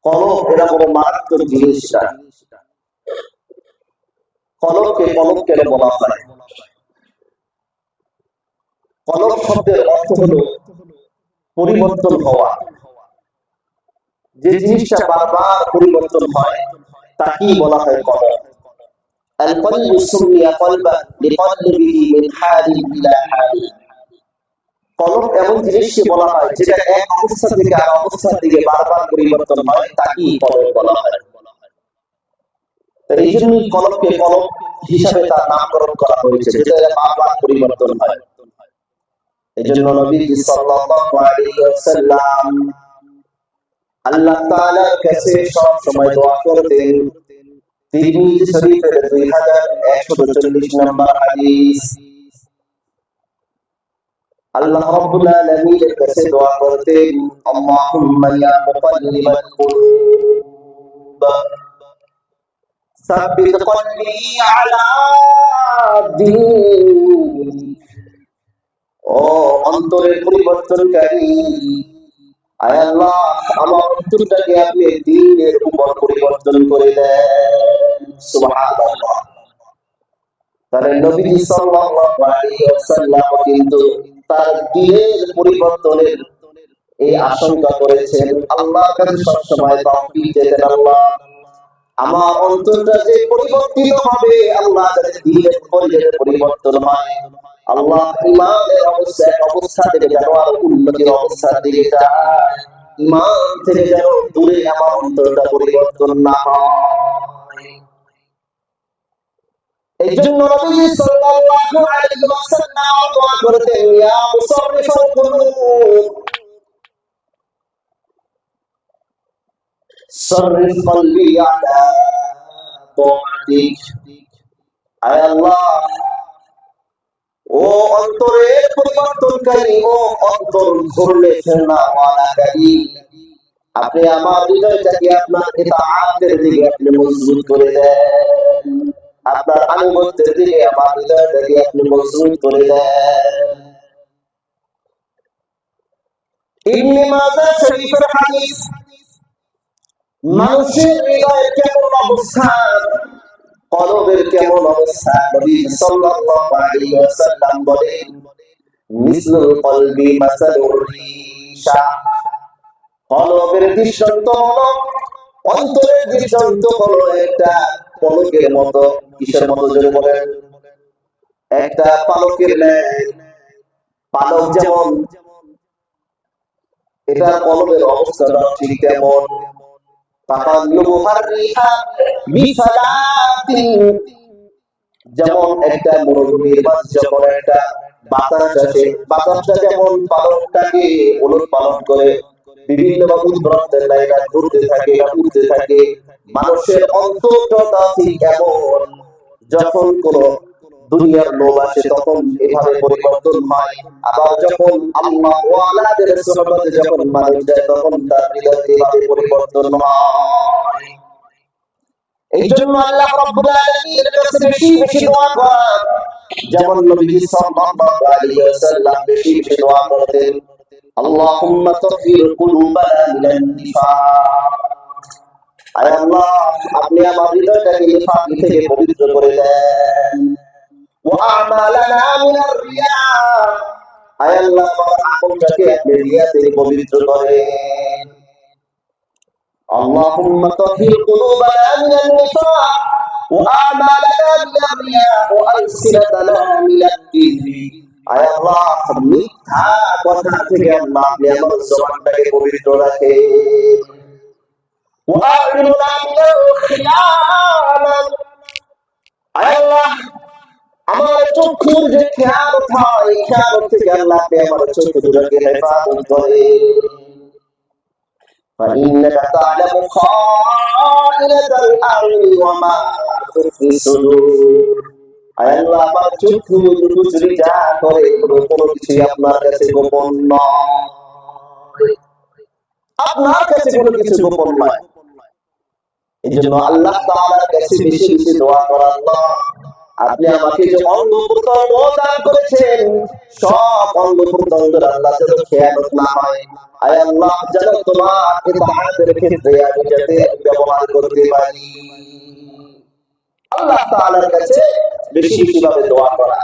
কলব এরা বড় মারাত্মক জিনিসটা। কলব কেন বলা হয়? কলব শব্দের অর্থ হলো পরিবর্তন হওয়া। যে জিনিসটা বারবার পরিবর্তন হয় তাকেই বলা হয় কলব। القلب سمي قلبا لقلبه من حال إلى حال। কলব এমন জিনিসকে বলা হয় যেটা এক অবস্থা থেকে আর অবস্থার দিকে বারবার পরিবর্তন হয়, তাকেই কলব বলা হয়। এই জন্যই কলবকে কলব হিসাবে তার নামকরণ করা হয়েছে, যেটা বারবার পরিবর্তন হয়। এই জন্য নবীজি সাল্লাল্লাহু আলাইহি ওয়াসাল্লাম আল্লাহ তাআলার কাছে সব সময় দোয়া করতেন। তিরমিজি শরীফের 2140 নম্বর হাদিস, আল্লাহ রাব্বুল আলামিনের কাছে দোয়া করতেন, আল্লাহুম্মা ইয়া মুকাল্লিবাল কুলুব সাব্বিত কলবি আলা দীন। ও অন্তরের পরিবর্তনকারী, আয় আল্লাহ আমার অন্তরটাকে আপনি দ্বীনের উপর পরিবর্তন করে দেন। সুবহানাল্লাহ। তাহলে নবীজি সাল্লাল্লাহু আলাইহি ওয়াসাল্লাম কিন্তু তার দ্বীনের পরিবর্তনের এই আশঙ্কা করেছেন। আল্লাহর কাছে সব সময় তাওফিক চেতেন, আল্লাহ আমার অন্তরটা যে পরিবর্তিত হবে, আল্লাহ কাছে দ্বীনের পরিবর্তন হয়, আল্লাহ ইমানের অবস্থা থেকে যেন আর উন্নতির অবস্থার দিকে যায়, ইমান থেকে যেন দূরে আমার অন্তরটা পরিবর্তন না হয়। এই জন্য নবী সাল্লাল্লাহু আলাইহি ওয়াসাল্লাম দোয়া করতেন, ইয়া মুসাররিফাল কুলুব সাররিফ কলবি আলা তাআতিক। আয় আল্লাহ ও অন্তরের পরিবর্তনকারী, ও অন্তর ঘুরলে ফেরনাওয়ালাকারী, আপনি আমার হৃদয়টাকে আপনার ইতাআতের দিকে আপনি মজবুত করে দেন, আপনার আনুগত্যের দিকে আমার হৃদয়টাকে আপনি মজবুত করে দেন। ইবনে মাজাহ শরীফের হাদিস, মানুষের হৃদয়ের কেমন অবস্থা, কলবের কেমন অবস্থা, নবী সাল্লাল্লাহু আলাইহি ওয়াসাল্লাম বলেন, মিসলুল কলবি মাসালুর রিশা। কলবের দৃষ্টান্ত হলো, অন্তরের দৃষ্টান্ত হলো একটা পলকের মতো। কিসের মতো জোরে বলেন? একটা পালকের ন্যায়। পালক যেমন, এটা কলবের অবস্থাটা ঠিক তেমন। যেমন একটা মরুভূমির মাঝে যখন একটা বাতাস আসে, বাতাসটা যেমন পালকটাকে ওলট পালট করে বিভিন্ন উদ্ভ্রান্তের লাইনে ঘুরতে থাকে, উঠতে থাকে, মানুষের অন্তরটা ঠিক এমন। যখন কোন দুনিয়ার লোভ আসে তখন এভাবে পরিবর্তন হয়, আবার যখন আল্লাহ ওয়ালাদের সুহবতে যখন মানুষ যায় তখন তার হৃদয় এভাবে পরিবর্তন হয়। এই জন্য আল্লাহ রাব্বুল আলামিনের কাছে বেশি বেশি দোয়া করেন, যেমন নবী সাল্লাল্লাহু আলাইহি ওয়াসাল্লাম বেশি বেশি দোয়া করতেন, আল্লাহুম্মা তাহহির কুলুবানা মিনান নিফাক। আয় আল্লাহ আপনি আমার হৃদয়টাকে নিফাক থেকে পবিত্র করে দেন। ওয়া আমালানা মিনার রিয়া। আয় আল্লাহ আমার আমলটাকে আপনি রিয়া থেকে পবিত্র করেন। আল্লাহুম্মা তাহহির কুলুবানা মিনান নিফাক ওয়া আমালানা মিনার রিয়া ওয়া আলসিনাতানা মিনাত কিযবি। আয় আল্লাহ মিথ্যা কথা থেকে আল্লাহ আপনি আমার জবানটাকে পবিত্র রাখেন। ওয়া আ'রিনা মিনাল খিয়ানা। আয় আল্লাহ আমার চক্ষুর যে খেয়ানত হয়, এই খেয়ানত থেকে আল্লাহ আপনি আমার চক্ষু দুটোকে হেফাজত করেন। فإنك تعلم خائنة الأعين وما تخفي الصدور। আয় আল্লাহ আমার চক্ষু লুকোচুরি যা করে কোনো কিছুই আপনার কাছে গোপন নয়, আপনার কাছে কোনো কিছু গোপন নয়। এই জন্য আল্লাহ তাআলার কাছে বেশি বেশি দোয়া করা। আল্লাহ আপনি আমাকে যে অঙ্গ প্রত্যঙ্গ দান করেছেন, সব অঙ্গ প্রত্যঙ্গের আল্লাহ যেন খেয়ানত না হয়। আয় আল্লাহ, যেন তোমার ইতাআতের ক্ষেত্রে আমি যাতে ব্যবহার করতে পারি। আল্লাহ তাআলার কাছে বেশি বেশি ভাবে দোয়া করা।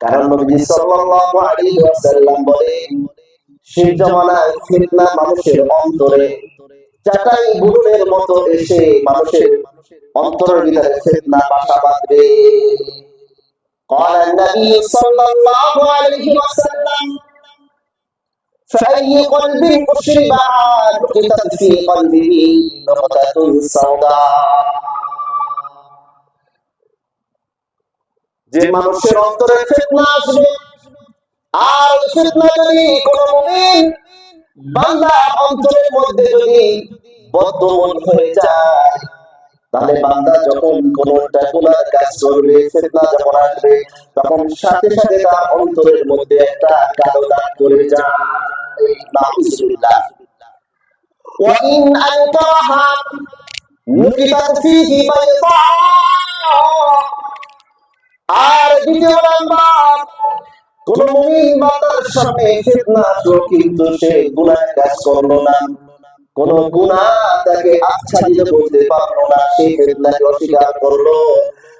কারণ নবী সাল্লাল্লাহু আলাইহি ওয়াসাল্লাম বলেন, সেই জামানায় ফিতনা মানুষের অন্তরে চাটাই বুনের মতো এসে মানুষের অন্তরের ভিতরে ফিতনা বাসা বাঁধবে। قال النبي صلى الله عليه وسلم فأي قلب أشربها نقطت في قلبه نقطة سوداء। যে মানুষের অন্তরে ফিতনা আসবে, আর ফিতনা যদি কোনো মুমিন বান্দা অন্তরের মধ্যে যদি বদ্ধমূল হয়ে যায়, তাহলে বান্দা যখন কোন একটা গুনাহ কাজ করবে, ফিতনা যখন আসবে, তখন সাথে সাথে তার অন্তরের মধ্যে একটা কালো দাগ পড়ে যায়। নাউযুবিল্লাহ। ওয়া ইন আনকারাহা নুকিতাত ফীহি বাইদা। আর দ্বিতীয় নাম্বার, কোন মুমিন বান্দার সামনে ফিতনা আসলো কিন্তু সে গুনাহ কাজ করলো না, কোন গুনাহ তাকে আচ্ছাদিত করতে পারলো না, সে ফিতনাকে অস্বীকার করলো।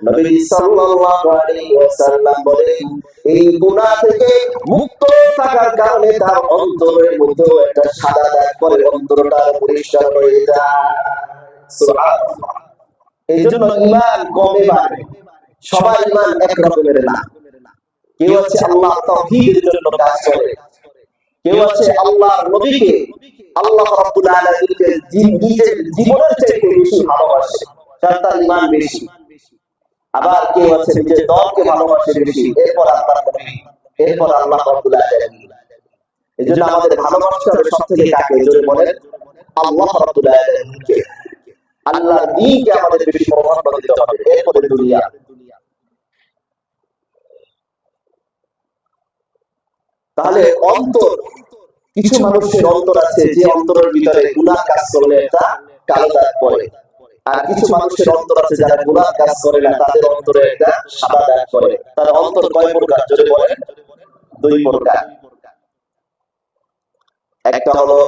নবী সাল্লাল্লাহু আলাইহি ওয়াসাল্লাম বলেন, এই গুনাহ থেকে মুক্ত থাকার কারণে তার অন্তরের মধ্যে একটা সাদা দাগ পড়ে, অন্তরটা পরিষ্কার হয়ে যায়। সুবহানাল্লাহ। এইজন্য ঈমান কমে বাড়ে। সবাই ঈমান এক রকমের না। কেউ আছে আল্লাহ তাওহীদের জন্য কাজ করে, কেউ আছে আল্লাহর নবীকে, আল্লাহ রাব্বুল আলামিনকে নিজের জীবনের চাইতে বেশি ভালোবাসে, কারণ তার ঈমান বেশি। আবার কেউ আছে নিজের দলকে ভালোবাসে বেশি, এরপর আল্লাহর নবী, এরপর আল্লাহ রাব্বুল আলামিন। এজন্য আমাদের ভালোবাসতে হবে সবথেকে কাকে? জোরে বলেন, আল্লাহ রাব্বুল আলামিনকে। আল্লাহর দ্বীনকে আমাদের বেশি প্রাধান্য দিতে হবে, এরপরে দুনিয়া। তাহলে অন্তর, কিছু মানুষের অন্তর আছে যে অন্তরের ভিতরে গুনাহ কাজ করলে একটা কালো দাগ পড়ে, আর কিছু মানুষের অন্তর আছে যারা গুনাহ কাজ করে না, তাদের অন্তরে একটা সাদা দাগ পড়ে। তার অন্তর কয় প্রকার? জোরে বলেন, দুই প্রকার। একটা হলো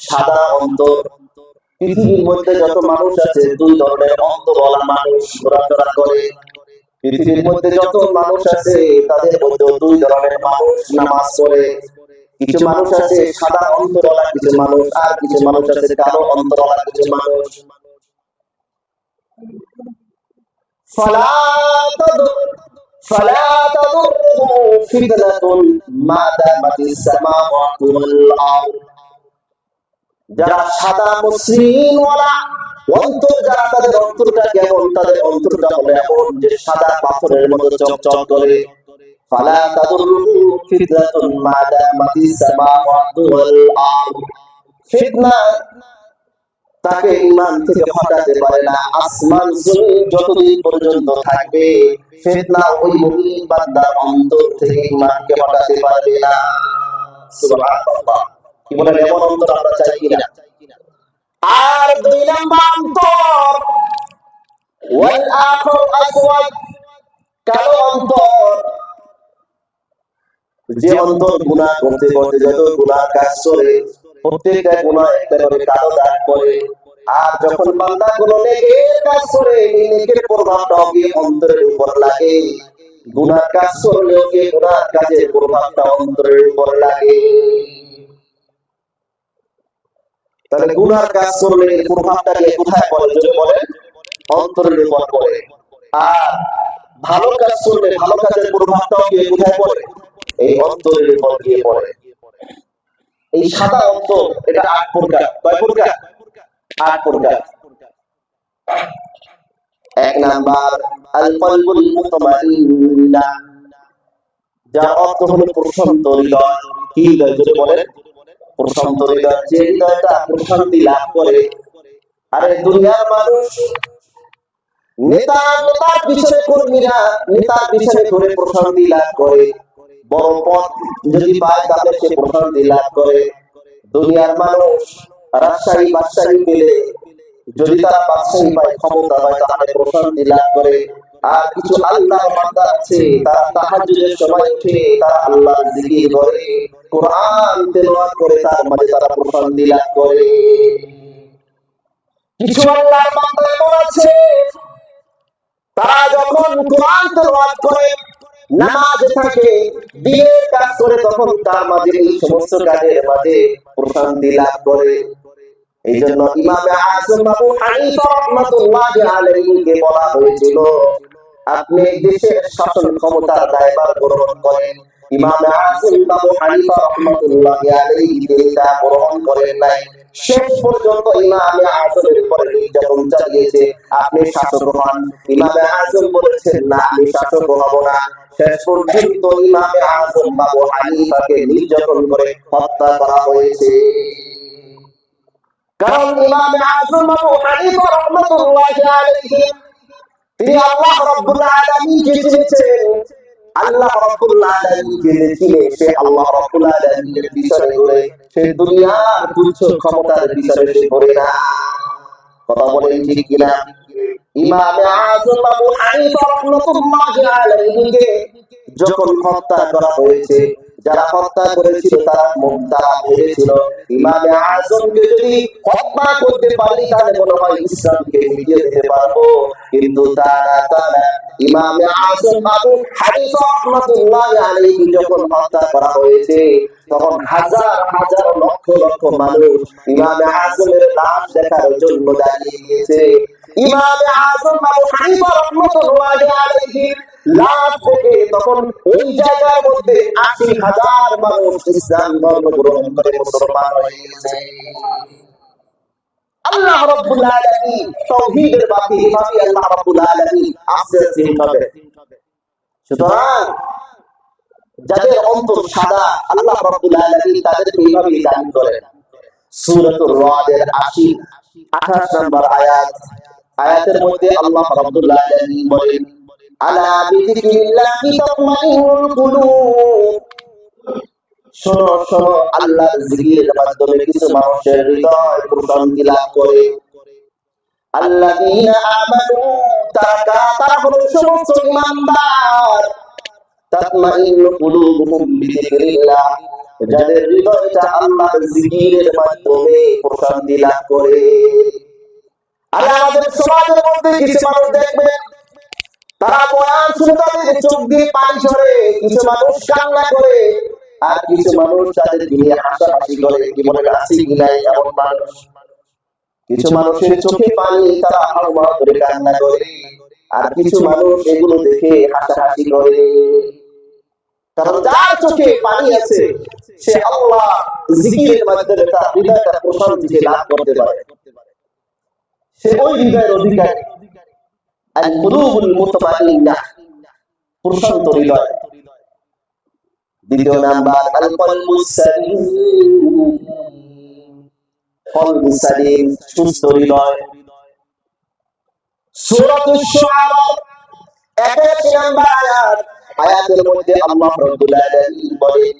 সাদা অন্তর। পৃথিবীর মধ্যে যত মানুষ আছে, দুই ধরনের অন্তরওয়ালা মানুষ ঘোরাফেরা করে। পৃথিবীর মধ্যে যত মানুষ আছে, তাদের মধ্যে দুই ধরনের মানুষ নামাজ পড়ে। কিছু মানুষ আছে সাদা অন্তরওয়ালা কিছু মানুষ, আর কিছু মানুষ আছে কালো অন্তরওয়ালা কিছু মানুষ। ফালা তাদুরহু ফিতনাতুন মা দামাতিস সামাওয়াতু ওয়াল আরদ। যারা সাদা মসৃণওয়ালা অন্তর, যারা তাদের অন্তরটা কেমন? তাদের অন্তরটা হলো এমন যে সাদা পাথরের মতো চকচক করে। ফালা তাদুরহু ফিতনাতুন মা দামাতিস সামাওয়াতু ওয়াল আরদ। ফিতনা তাকে ঈমান থেকে হটাতে পারে না। আসমান জমিন যতদিন পর্যন্ত থাকবে, ফিতনা ওই মুমিন বান্দার অন্তর থেকে ঈমানকে হটাতে পারবে না। সুবহানাল্লাহ। কি বলেন, এমন অন্তর আমরা চাই কিনা? আর দুই নাম্বার অন্তর, ওয়াল আখর আসওয়াদ, কালো অন্তর। যে অন্তর গুনাহ করতে করতে যত গুনাহ কাজ করে, প্রত্যেকটা গুনাহ একটা করে কালো দাগ পড়ে। আর যখন বান্দা কোনো নেকের কাজ করে, এই নেকের প্রভাবটাও কি অন্তরের উপর লাগে। গুনাহ কাজ করলেও কি গুনাহ কাজের প্রভাবটা অন্তরের উপর লাগে। তাহলে গুনাহ কাজ করলে এর প্রভাবটা গিয়ে কোথায় পড়ে? যদি বলেন, অন্তরের উপর পড়ে। আর ভালো কাজ করলে ভালো কাজের প্রভাবটাও গিয়ে কোথায় পড়ে? এই অন্তরের উপর গিয়ে পড়ে। এই সাদা অন্তর, এটা ৮ প্রকার। কয় প্রকার? ৮ প্রকার। এক নাম্বার, আল কলবুল মুতমাইন্না, যার অর্থ হলো প্রশান্ত হৃদয়। কি হৃদয়? যদি বলেন, প্রশান্ত হৃদয়। যে হৃদয়টা প্রশান্তি লাভ করে। আরে দুনিয়ার মানুষ নেতার পিছনে, কর্মীরা নেতার পিছনে ঘুরে প্রশান্তি লাভ করে, বড় পদ যদি পায় তাহলে সে প্রশান্তি লাভ করে। দুনিয়ার মানুষ রাজশাহী বাদশাহী পেলে, যদি তারা বাদশাহী পায়, ক্ষমতা পায়, তাহলে প্রশান্তি লাভ করে। আর কিছু আল্লাহর বান্দা আছে তারা তাহাজ্জুদের সময় উঠে তারা আল্লাহর জিকির করে, কোরআন তেলাওয়াত করে, তার মাঝে তারা প্রশান্তি লাভ করে। কিছু আল্লাহর বান্দা এমন আছে তারা যখন কোরআন তেলাওয়াত করে, নামাজে থাকে, দিনের কাজ করে, তখন তার মাঝে এই সমস্ত কাজের মাঝে প্রশান্তি লাভ করে। এই জন্য ইমাম আযম আবু হানিফা রাহমাতুল্লাহি আলাইহিকে বলা হয়েছিল, আপনি দেশের শাসন ক্ষমতার দায়ভার গ্রহণ করেন। ইমাম আযম আবু হানিফা রাহমাতুল্লাহি আলাইহি তিনি তা গ্রহণ করেন নাই। শেষ পর্যন্ত ইমাম আযমের উপরে নির্যাতন চালিয়েছে, আপনি শাসক হন। ইমাম আযম বলেছেন, না, আমি শাসক হব না। শেষ পর্যন্ত ইমাম আযম আবু হানিফাকে নির্যাতন করে হত্যা করা হয়েছে। কারণ ইমাম আযম আবু হানিফা রাহমাতুল্লাহি আলাইহি তিনি আল্লাহ রাব্বুল আলামিনকে চিনেছেন। আল্লাহ রাব্বুল আলামিনকে চিনে সে আল্লাহ রাব্বুল আলামিনের পিছনে ঘুরে, সে দুনিয়ার তুচ্ছ ক্ষমতার পিছনে সে ঘুরে না। কথা বলেন ঠিক কিনা? ইমাম আযম আবু হানিফা রাহমাতুল্লাহি আলাইহিকে যখন হত্যা করা হয়েছে, যারা হত্যা করেছিল তারা ভেবেছিল ইমাম আযমকে যদি হত্যা করতে পারি তাহলে মনে হয় ইসলামকে মিটিয়ে দিতে পারবো, কিন্তু তারা ইমাম আযম আবু হানিফা রাহমাতুল্লাহি আলাইহি যখন হত্যা করা হয়েছে, তখন হাজার হাজার লক্ষ লক্ষ মানুষ ইমাম আযমের লাশ দেখার জন্য দাঁড়িয়ে গিয়েছে। ইমাম আযম আবু হানিফা রাহমাতুল্লাহি আলাইহি লাশ দেখে তখন ওই জায়গার মধ্যে ৮০,০০০ মানুষ ইসলাম ধর্ম গ্রহণ করে মুসলমান হয়ে গেছে। আল্লাহ রাব্বুল আলামিন তাওহীদের বাতি এভাবে আল্লাহ রাব্বুল আলামিন আস্তে আস্তে হবে। সুতরাং যাদের অন্তর সাদা আল্লাহ রাব্বুল আলামিন তাদেরকে এইভাবে দান করেন। সূরাতুর রাদের ৮০-২৮ নম্বর আয়াতের মধ্যে আল্লাহ রাব্বুল আলামিন বলেন, আলা বিযিকরিল্লাহি তাতমাইন্নুল কুলুব। শোনো শোনো, আল্লাহর জিকিরের মাধ্যমে কিছু মানুষের হৃদয় প্রশান্তি লাভ করে। আল্লাযীনা আমানু, তারা হলো সমস্ত ঈমানদার। তাতমাইন্নু কুলুবুহুম বিযিকরিল্লাহ, যাদের হৃদয়টা আল্লাহর জিকিরের মাধ্যমে প্রশান্তি লাভ করে। আর আমাদের সমাজের মধ্যে কিছু মানুষ দেখবেন তারা বয়ান শুনে তাদের চোখ দিয়ে পানি ঝরে, কিছু মানুষ কান্না করে, আর কিছু মানুষ তাদের নিয়ে হাসাহাসি করে। কি মনে আছে কি নাই এমন মানুষ? কিছু মানুষের চোখে পানি, তারা হাওয়া করে কান্না করে, আর কিছু মানুষ এগুলো দেখে হাসাহাসি করে। কারণ যার চোখে পানি আছে সে আল্লাহ জিকিরের মাধ্যমে তার হৃদয়টা প্রশান্তি লাভ করতে পারে, সে ওই হৃদয়ের অধিকারী। আল কুলুবুল মুতমাইন্নাহ, প্রশান্ত হৃদয়। দ্বিতীয় নাম্বার আল কলবুস সালিম, কলবুস সালিম, সুস্থ হৃদয়। সূরাতুশ শুআরা ৮১ নম্বর আয়াতের মধ্যে আল্লাহ রাব্বুল আলামিন বলেন,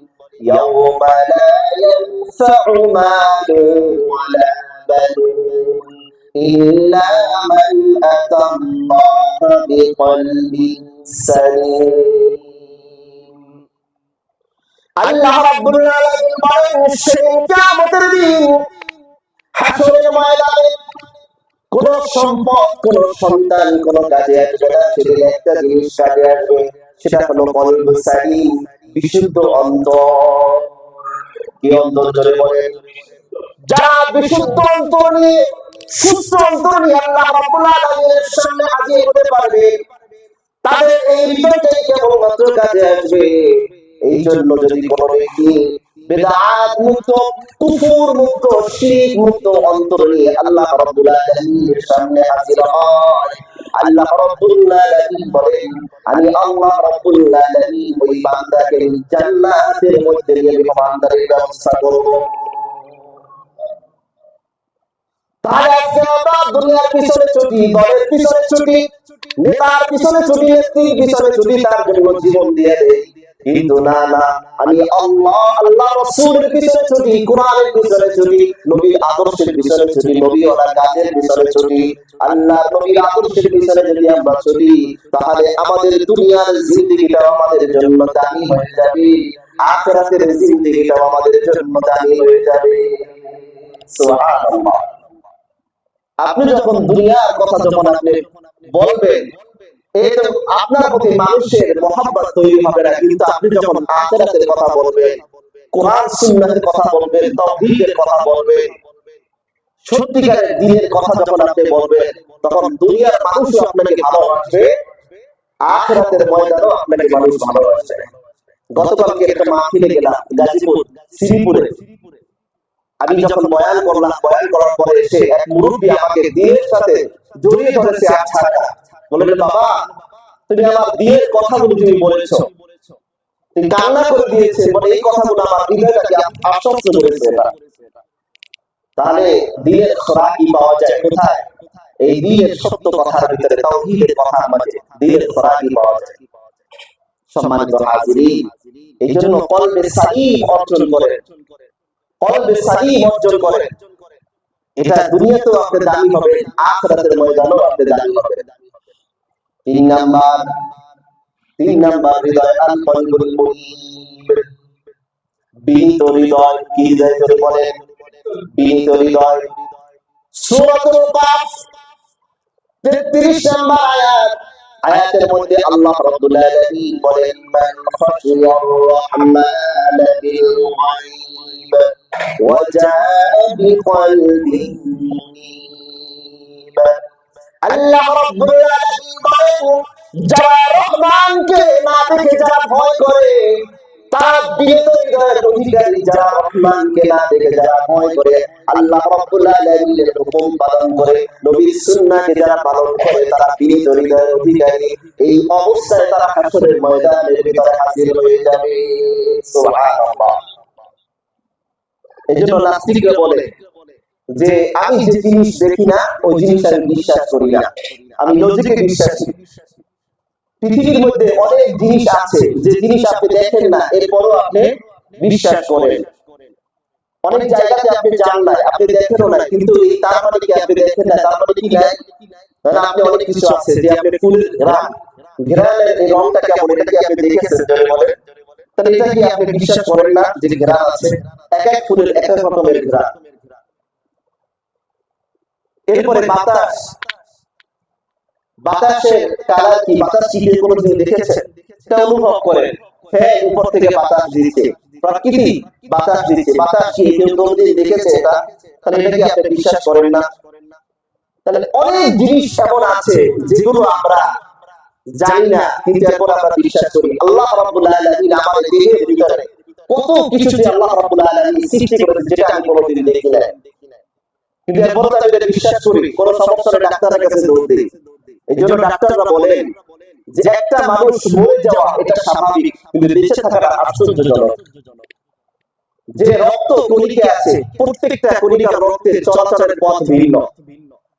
ইয়াউমা লা ইয়ানফাউ মালুন ওয়ালা বানুন ইল্লা মান আতাল্লাহা বিকলবিন সালিম। আল্লাহ রাব্বুল আলামিন বলেন, সেদিন কিয়ামতের দিন হাসরের ময়দানে কোন সম্পদ, কোন সন্তান কোন কাজে আসবে না। সেদিন একটা জিনিস কাজে আসবে, সেটা হলো কলবুস সালিম, বিশুদ্ধ অন্তর। কি অন্তর? জোরে বলেন। যারা বিশুদ্ধ অন্তর নিয়ে, সুস্থ অন্তর নিয়ে আল্লাহ রাব্বুল আলামিনের সামনে হাজির হতে পারবে, তাদের এই হৃদয়টাই কেবলমাত্র কাজে আসবে। এই জন্য যদি কোনো ব্যক্তি বেদাত মুক্ত, কুফর মুক্ত, শিরক মুক্ত অন্তর নিয়ে আল্লাহ রাব্বুল আলামিনের সামনে হাজির হয়, আল্লাহ রাব্বুল আলামিন বলেন, আমি আল্লাহ রাব্বুল আলামিন ওই বান্দাকে জান্নাতের মধ্যে নিয়ে মেহমানদারির ব্যবস্থা করব। তাহলে আজকে আমরা দুনিয়ার পিছনে ছুটি, দলের পিছনে ছুটি, নেতার পিছনে ছুটি, নেত্রীর পিছনে ছুটি, তার জন্য জীবন দিয়ে দেয়। কিন্তু না না, আমি আল্লাহ রাসূলের পিছনে ছুটি, কোরআনের পিছনে ছুটি, নবীর আদর্শের পিছনে ছুটি, নবীওয়ালা কাজের পিছনে ছুটি। আল্লাহ নবীর আদর্শের পিছনে যদি আমরা ছুটি, তাহলে আমাদের দুনিয়ার জিন্দেগিটাও আমাদের জন্য দামি হয়ে যাবে, আখিরাতের জিন্দেগিটাও আমাদের জন্য দামি হয়ে যাবে। সুবহানাল্লাহ। আপনি যখন দুনিয়ার কথা যখন আপনি বলবেন, এই তো আপনার প্রতি মানুষের মহব্বত তৈরি হবে না, কিন্তু আপনি যখন আখিরাতের কথা বলবেন, কোরআন সুন্নাতের কথা বলবেন, তাওহীদের কথা বলবেন, সত্যিকারের দ্বীনের কথা যখন আপনি বলবেন, তখন দুনিয়ার মানুষও আপনাকে ভালোবাসবে, আখিরাতের ময়দানেও আপনাকে মানুষ ভালোবাসবে। গতকালকে একটা মাহফিলে গেলাম গাজীপুর শ্রীপুরে। আমি যখন বয়ান করলাম, বয়ান করার পরে এসে এক মুরব্বী আমাকে দ্বীনের সাথে জড়িয়ে ধরেছে আচ্ছাটা, বললেন, বাবা তুমি আমার দ্বীনের কথাগুলো তুমি বলেছো, তুমি কান্না করে দিয়েছে, বলে এই কথাগুলো আমার হৃদয়টাকে আশ্বস্ত করেছে। তাহলে দ্বীনের খোরাকি পাওয়া যায় কোথায়? এই দ্বীনের সত্য কথার ভিতরে, তাওহীদের কথার মাঝে দ্বীনের খোরাকি পাওয়া যায়। সম্মানিত হাজিরিন, এই জন্য কলবে সালিম অর্জন করেন, কলবে সালিম অর্জন করেন। এটা দুনিয়াতেও আপনি দামি হবেন, আখিরাতের ময়দানেও আপনি দামি হবেন। তিন নাম্বার হৃদয়, আল কলবুল মুনীব, বিনীত হৃদয়। কি হৃদয় করে বলেন? বিনীত হৃদয়। সূরাতুল কাফ 33 নম্বর আয়াত, আয়াতের মধ্যে আল্লাহ রাব্বুল আলামিন বলেন, মান খাশিয়ার রাহমান বিল গায়ব ওয়া জাআ বিকলবিন মুনীব। আল্লাহ রাব্বুল আলামিন বলেন, যারা রহমানকে না দেখে যারা ভয় করে, তারা বিনীত হৃদয়ের অধিকারী। যারা রহমানকে না দেখে যারা ভয় করে, আল্লাহ রাব্বুল আলামিনের হুকুম পালন করে, নবীর সুন্নাহকে যারা পালন করে, তারা বিনীত হৃদয়ের অধিকারী। এই অবস্থায় তারা হাসরের ময়দানের ভিতরে হাজির হয়ে যাবে। সুবহানাল্লাহ। এজন্য নাস্তিকরা বলে যে আমি যে জিনিস দেখি না ওই জিনিস আমি বিশ্বাস করি না, আমি লজিকে বিশ্বাসী। পৃথিবীর মধ্যে অনেক জিনিস আছে যে জিনিস আপনি দেখেন না, এরপরও আপনি বিশ্বাস করেন। অনেক জায়গাতে আপনি যান না, আপনি দেখেনও না, কিন্তু তার মানে কি আপনি দেখেন না, তার মানে কি নাই? তাহলে আপনি অনেক কিছু আছে যে আপনি ফুলের ঘ্রাণের এই রংটা কেমন, এটা কি আপনি দেখেছেন? যদি বলেন, তাহলে এটা কি আপনি বিশ্বাস করেন না যে ঘ্রাণ আছে? এক এক ফুলের এক এক রকমের ঘ্রাণ। এরপরে বাতাস, বাতাসের কালার কি? বাতাস কি কোনোদিন দেখেছেন? এটা অনুভব করেন, হ্যাঁ উপর থেকে বাতাস দিচ্ছে, প্রকৃতি বাতাস দিচ্ছে। বাতাস কি কেউ কোনোদিন দেখেছে এটা? তাহলে এটা কি আপনি বিশ্বাস করেন না? তাহলে অনেক জিনিস এমন আছে যেগুলো আমরা জানি না, কিন্তু এরপর আমরা বিশ্বাস করি। আল্লাহ রাব্বুল আলামিন আমাদের দেহের ভিতরে কত কিছু যে আল্লাহ রাব্বুল আলামিন সৃষ্টি করেছে, যেটা আমি কোনোদিন দেখি না, কিন্তু এরপর আমি এটা বিশ্বাস করি। কোনো সমস্যা হলে ডাক্তারের কাছে দৌড় দিই। এই জন্য ডাক্তাররা বলেন যে একটা মানুষ মরে যাওয়া এটা স্বাভাবিক, কিন্তু বেঁচে থাকাটা আশ্চর্যজনক। যে রক্ত কণিকা আছে, প্রত্যেকটা কণিকার রক্তের চলাচলের পথ ভিন্ন।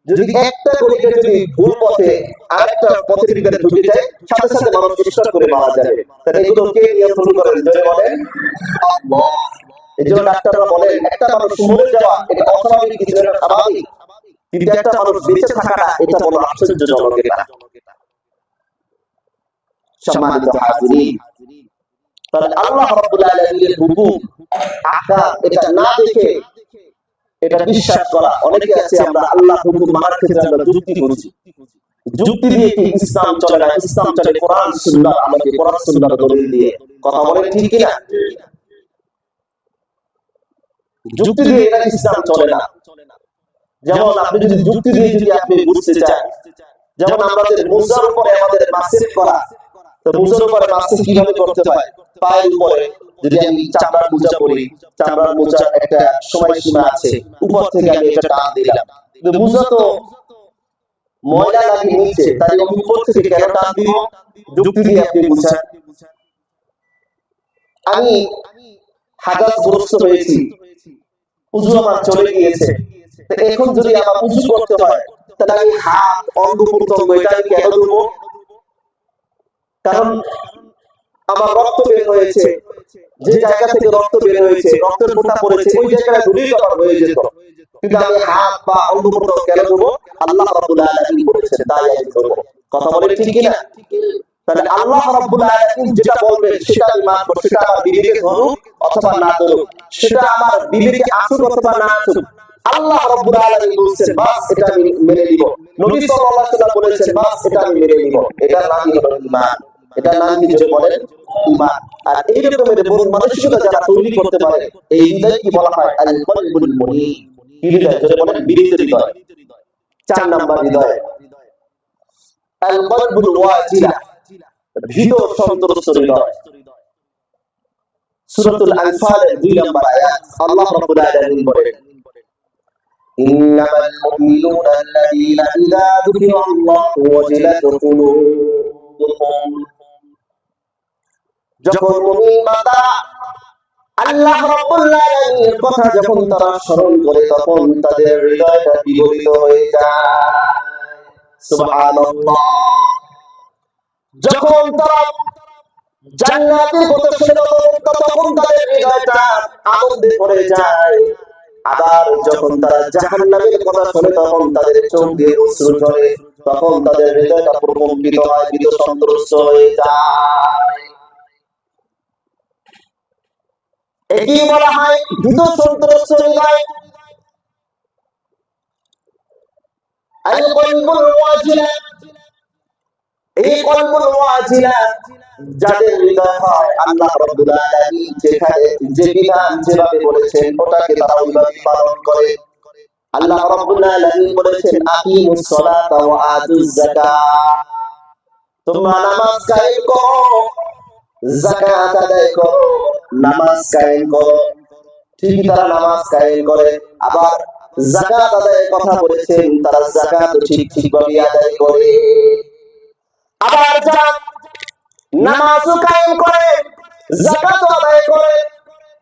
যদি একটা কণিকা যদি ভুল পথে আরেকটা পথের ভিতরে ঢুকে যায়, সাথে সাথে মানুষ স্ট্রোক করে মারা যাবে। তাহলে এগুলো কে নিয়ন্ত্রণ করেন? যদি বলেন আল্লাহ। এই জন্য ডাক্তাররা বলেন একটা মানুষ মরে যাওয়া এটা অস্বাভাবিক কিছু, এটা স্বাভাবিক, কিন্তু একটা মানুষ বেঁচে থাকাটা এটা বড় আশ্চর্যজনক। এটা সম্মানিত হাজিরিন, তাহলে আল্লাহ রাব্বুল আলামিনের হুকুম আহকাম এটা না দেখে এটা বিশ্বাস করা। অনেকে আছে আমরা আল্লাহর হুকুম মানার ক্ষেত্রে আমরা যুক্তি করছি, যুক্তি দিয়ে কি ইসলাম চলে না? ইসলাম চলে কোরআন সুন্নাহ, আমাকে কোরআন সুন্নাহর দলিল দিয়ে। কথা বলেন ঠিক কি না? যুক্তি দিয়ে এটা ইসলাম চলে না। যেমন আপনি যদি যুক্তি দিয়ে যদি আপনি বুঝতে চান, যেমন আমাদের মুজার উপরে আমাদের মাসিক করা, তো মুজার উপরে মাসিক কিভাবে করতে হয়? পায়ের উপরে যদি আমি চামড়ার মোজা পরি, চামড়ার মোজা একটা সময়সীমা আছে, উপর থেকে আমি এটা টান দিলাম, কিন্তু মোজা তো ময়লা লাগে নিচে, তাই আমি উপর থেকে কেন টান দিব? যুক্তি দিয়ে আপনি বুঝান। আমি হাদাসগ্রস্ত হয়েছি, উযু আমার চলে গিয়েছে, তো এখন যদি আমার উযু করতে হয়, তাহলে আমি হাত অঙ্গ প্রত্যঙ্গ এটা আমি কেন ধুবো? কারণ আমার রক্ত বের হয়েছে, যে জায়গা থেকে রক্ত বের হয়েছে, রক্তের ফোঁটা পড়েছে, ওই জায়গাটা ধুলেই তো আমার হয়ে যেত, কিন্তু আমি হাত পা অন্ধপ্রত কেন দেবো? আল্লাহ রাব্বুল আলামিন বলেছেন তাই আমি করব। কথা বলে ঠিক কিনা? তাহলে আল্লাহ রাব্বুল আলামিন যেটা বলবেন সেটা আমি মানব, সেটা আমার বিবেকে ধরুক অথবা না ধরুক, সেটা আমার বিবেকে আসুক অথবা না আসুক, আল্লাহ রাব্বুল আলামিন বলেছেন বাস এটা আমি মেনে নিব, নবী সাল্লাল্লাহু আলাইহি ওয়াসাল্লাম বলেছেন বাস এটা আমি মেনে নিব, এটার নামই হলো ঈমান। এটার নাম কি জোরে বলেন? ঈমান। আর এই রকমের মন মানসিকতা যারা তৈরি করতে পারে, এই হৃদয় কি বলা হয়? আল কলবুল মুনীব। কি হৃদয়? জোরে বলেন? বিনীত হৃদয়। 4 নাম্বার হৃদয় আল কলবুল ওয়াজিলা, ভীত সন্ত্রস্ত হৃদয়। সূরাতুল আনফালের 2 নম্বর আয়াত আল্লাহ রাব্বুল আলামিন বলেন, ইন্নামাল মুমিনুনা আল্লাযীনা ইযা যুকিরাল্লাহু ওয়াজিলাত কুলুবুহুম। যখন মুমিন বান্দা আল্লাহ রাব্বুল আলামিনের কথা যখন তারা স্মরণ করে, তখন তাদের হৃদয়টা বিগলিত হয়ে যায়। সুবহানাল্লাহ। যখন তারা জান্নাতের কথা শুনে তখন তাদের হৃদয়টা আনন্দে ভরে যায়। আবার যখন তারা জাহান্নামের কথা শুনে তখন তাদের চোখ দিয়ে অশ্রু ঝরে, তখন তাদের হৃদয়টা প্রকম্পিত হয়, ভীত সন্ত্রস্ত হয়ে যায়। এটি বলা হয় ভীত সন্ত্রস্ত হৃদয়। আল কলবুল ওয়াজিলা, এই কলবুল ওয়াজিলা যাদের হৃদয় হয়, আল্লাহ রাব্বুল আলামিন যেখানে যে বিধান যেভাবে বলেছেন ওটাকে তারা ওইভাবে পালন করে। আল্লাহ রাব্বুল আলামিন বলেছেন আকিমুস সালাতা ওয়া আতুজ যাকাত, তোমরা নামাজ কায়েম করো, যাকাত আদায় করো, নামাজ কায়েম করো। ঠিকই তারা নামাজ কায়েম করে, আবার যাকাত আদায়ের কথা বলেছেন, তারা যাকাত ঠিকভাবে আদায় করে। আবার যারা নামাজও কায়েম করে, যাকাত আদায় করে,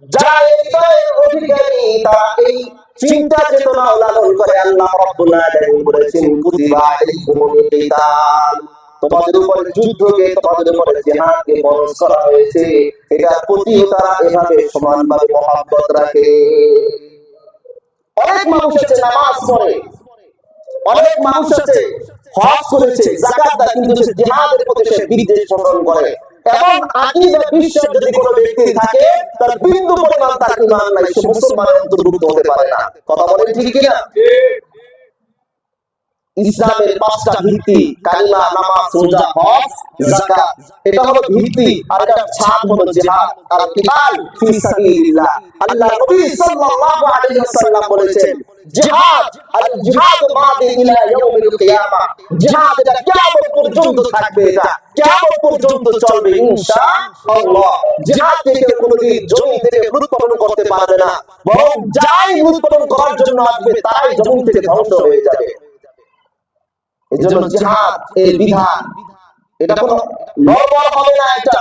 যারা হৃদয়ের অধিকারী, তারা এই চিন্তা চেতনা লালন করে, আল্লাহ রাব্বুল আলামিন বলেছেন কুতিবা আলাইকুমুল কিতাল, তোমাদের উপরে যুদ্ধকে, তোমাদের উপরে জিহাদকে ফরজ করা হয়েছে। এটার প্রতিও তারা এভাবে সমানভাবে মহব্বত রাখে। অনেক মানুষ আছে নামাজ পড়ে, অনেক মানুষ আছে হজ করেছে, যাকাত দেয়, কিন্তু সে জিহাদের প্রতি সে বিদ্বেষ পোষণ করে। এবং আকীদা বিশ্বাস যদি কোনো ব্যক্তি থাকে, তার বিন্দু পরিমাণ তার ঈমান নাই, সে মুসলমানের অন্তর্ভুক্ত হতে পারে না। কথা বলেন ঠিক কিনা? ইসলামের 5টা ভিত্তি, কালিমা, নামাজ, রোজা, হজ, যাকাত, এটা হলো ভিত্তি। আর এটা ছাদ হলো জিহাদ আর কিতাল ফি সাবিলিল্লাহ। আল্লাহ নবী সাল্লাল্লাহু আলাইহি ওয়াসাল্লাম বলেছেন জিহাদ আল জিহাদ মাদি ইলা ইয়াউমিল কিয়ামা, জিহাদ এটা কিয়ামত পর্যন্ত থাকবে, এটা কিয়ামত পর্যন্ত চলবে ইনশাআল্লাহ। জিহাদ থেকে কোনদিন জমি থেকে উৎপাদন করতে পারবে না, বরং যাই উৎপাদন করার জন্য আসবে তারাই জমি থেকে ধ্বংস হয়ে যাবে। এজন্য জিহাদ এর বিধান এটা কোনো নরবর হবে না। এটা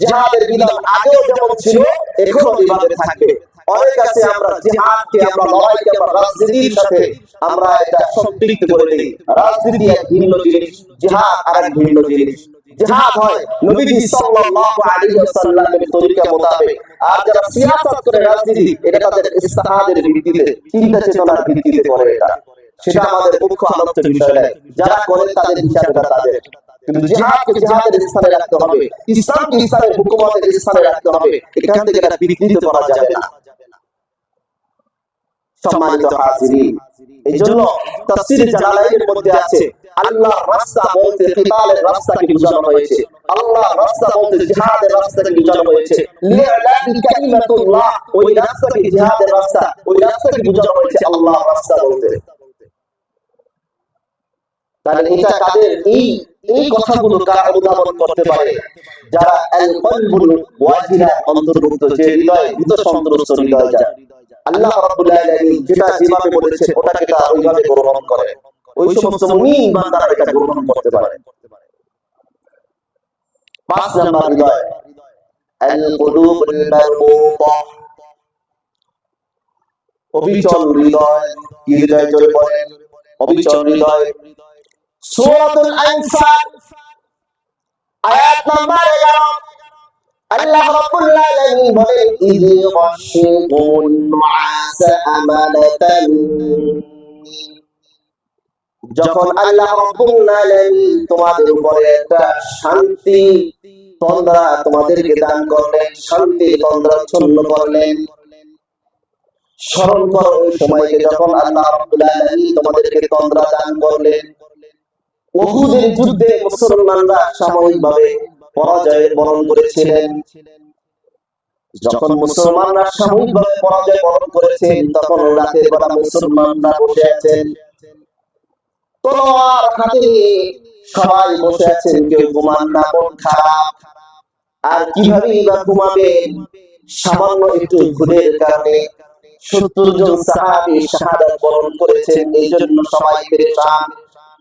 জিহাদের বিধান আগেও যেমন ছিল এখনো এভাবে থাকবে। অনেক আছে আমরা জিহাদকে, আমরা লড়াইকে, আমরা রাজনীতির সাথে আমরা এটা সম্পৃক্ত করে দেই। রাজনীতি এক ভিন্ন জিনিস, জিহাদ আরেক ভিন্ন জিনিস। জিহাদ হয় নবীজি সাল্লাল্লাহু আলাইহি ওয়াসাল্লামের তরিকা মোতাবেক, আর যারা সিয়াসত করে রাজনীতি, এটা তাদের ইজতিহাদের ভিত্তিতে, চিন্তা চেতনার ভিত্তিতে করে। এটা সেটা আমাদের মুখ্য আলোচ্য বিষয় নয়, যারা করে তাদের হিসাবটা তাদের। কিন্তু জিহাদকে জিহাদের স্থানে রাখতে হবে, ইসলামকে ইসলামের হুকুমতের স্থানে রাখতে হবে। এখান থেকে এটা বিকৃত করা যাবে না। সম্মানিত হাজিরিন, এইজন্য তাফসীরে জালালাইনের মধ্যে আছে আল্লাহর রাস্তা বলতে কিতালের রাস্তাকে বোঝানো হয়েছে, আল্লাহর রাস্তা বলতে জিহাদের রাস্তাকে বোঝানো হয়েছে। লিআলাবি কালিমাতুল্লাহ, ওই রাস্তাকে জিহাদের রাস্তা, ওই রাস্তাকে বোঝানো হয়েছে আল্লাহর রাস্তা বলতে। তাহলে এটা কাদের, এই কথাগুলো কারা অনুধাবন করতে পারে? যারা আল কলবুল ওয়াজিলা অন্তর্ভুক্ত, যে হৃদয় ভীত সন্ত্রস্ত হৃদয়, যারা আল্লাহ রাব্বুল আলামিন যেটা যেভাবে বলেছেন ওটাকে তারা ওইভাবে গ্রহণ করে, ওই সমস্ত মুমিন বান্দারা এটা গ্রহণ করতে পারে। 5 নাম্বার হৃদয় আল কুলুবুল মারবুতা, অবিচল হৃদয়। কি হৃদয়? জোরে বলেন অবিচল হৃদয়। সূরাতুল আনফাল আয়াত নাম্বার 11, আল্লাহ রাব্বুল আলামিন বলেন ইযি ইয়াগশিকুমুন নুআসা আমানাতান, যখন আল্লাহ রাব্বুল আলামিন তোমাদের উপরে একটা শান্তি তন্দ্রা তোমাদেরকে দান করলেন, শান্তি তন্দ্রা ছন্ন করলেন। স্মরণ করো ওই সময়কে যখন আল্লাহ রাব্বুল আলামিন তোমাদেরকে তন্দ্রা দান করলেন। উহুদের যুদ্ধে মুসলমানরা সাময়িকভাবে পরাজয় বরণ করেছিলেন। যখন মুসলমানরা সাময়িকভাবে পরাজয় বরণ করেছেন, তখন রাতের বেলা মুসলমানরা বসে আছেন তলোয়ার হাতে নিয়ে, সবাই বসে আছেন, কেউ ঘুমান না, মন খারাপ। আর কিভাবে বা ঘুমাবেন? সামান্য একটু ভুলের কারণে 70 জন সাহাবী শাহাদাত বরণ করেছেন, এই জন্য সবাই পেরেশান।